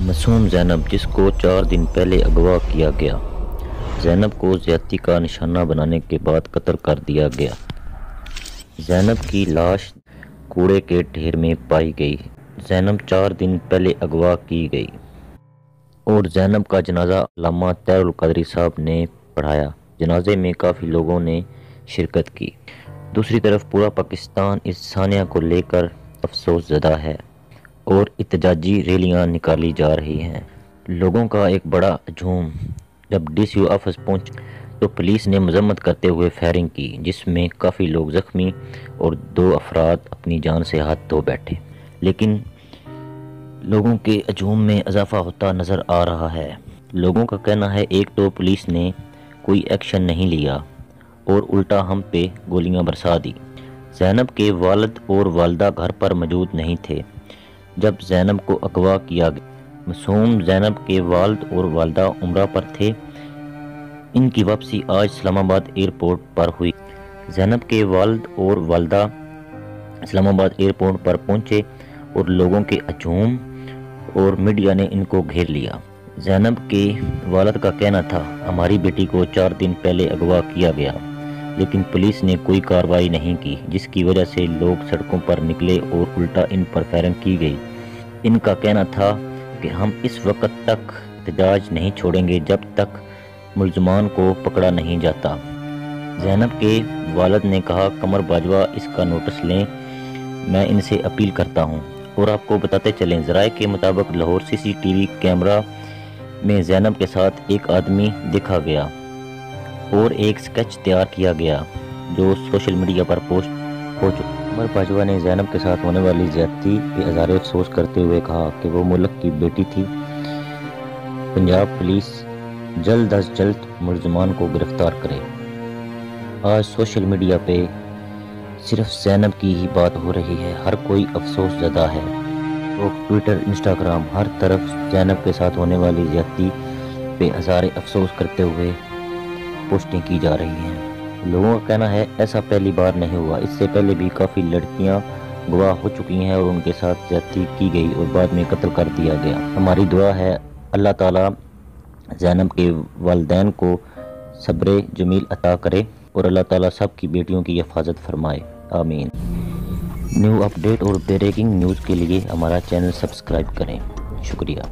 मासूम ज़ैनब, जिसको 4 दिन पहले अगवा किया गया। ज़ैनब को ज़्यादती का निशाना बनाने के बाद कत्ल कर दिया गया। ज़ैनब की लाश कूड़े के ढेर में पाई गई। ज़ैनब 4 दिन पहले अगवा की गई और ज़ैनब का जनाजा अल्लामा तैरुल क़ादरी साहब ने पढ़ाया। जनाजे में काफ़ी लोगों ने शिरकत की। दूसरी तरफ पूरा पाकिस्तान इस सानिया को लेकर अफसोस ज़दा है और इत्तेजाजी रैलियां निकाली जा रही हैं। लोगों का एक बड़ा हजूम जब DCO ऑफिस पहुंच तो पुलिस ने मजम्मत करते हुए फायरिंग की, जिसमें काफ़ी लोग ज़ख्मी और 2 अफराद अपनी जान से हाथ धो बैठे। लेकिन लोगों के हजूम में इजाफा होता नज़र आ रहा है। लोगों का कहना है एक तो पुलिस ने कोई एक्शन नहीं लिया और उल्टा हम पे गोलियां बरसा दी। ज़ैनब के वालिद और वालदा घर पर मौजूद नहीं थे जब ज़ैनब को अगवा किया गया। मासूम ज़ैनब के वालिद और वालदा उम्रा पर थे। इनकी वापसी आज इस्लामाबाद एयरपोर्ट पर हुई। ज़ैनब के वालिद और वालदा इस्लामाबाद एयरपोर्ट पर पहुंचे और लोगों के हजूम और मीडिया ने इनको घेर लिया। ज़ैनब के वालिद का कहना था हमारी बेटी को 4 दिन पहले अगवा किया गया, लेकिन पुलिस ने कोई कार्रवाई नहीं की, जिसकी वजह से लोग सड़कों पर निकले और उल्टा इन पर फायरिंग की गई। इनका कहना था कि हम इस वक्त तक एहतजाज नहीं छोड़ेंगे जब तक मुलजमान को पकड़ा नहीं जाता। ज़ैनब के वालिद ने कहा कमर बाजवा इसका नोटिस लें, मैं इनसे अपील करता हूं। और आपको बताते चलें, ज़राए के मुताबिक लाहौर CCTV कैमरा में ज़ैनब के साथ एक आदमी देखा गया और एक स्केच तैयार किया गया जो सोशल मीडिया पर पोस्ट हो चुका। कमर बाजवा ने ज़ैनब के साथ होने वाली ज़्यादती पे इज़हार अफसोस करते हुए कहा कि वो मुल्क की बेटी थी। पंजाब पुलिस जल्द अज जल्द मुलजमान को गिरफ्तार करे। आज सोशल मीडिया पे सिर्फ ज़ैनब की ही बात हो रही है। हर कोई अफसोस ज़दा है। लोग ट्विटर, इंस्टाग्राम हर तरफ ज़ैनब के साथ होने वाली ज़्यादती पे इज़हार अफसोस करते हुए पोस्टें की जा रही हैं। लोगों का कहना है ऐसा पहली बार नहीं हुआ, इससे पहले भी काफ़ी लड़कियां गवाह हो चुकी हैं और उनके साथ ज़्यादती की गई और बाद में कत्ल कर दिया गया। हमारी दुआ है अल्लाह ताला ज़ैनब के वालिदैन को सब्र जमील अता करे और अल्लाह ताला सब की बेटियों की हिफाजत फरमाए। आमीन। न्यू अपडेट और ब्रेकिंग न्यूज़ के लिए हमारा चैनल सब्सक्राइब करें। शुक्रिया।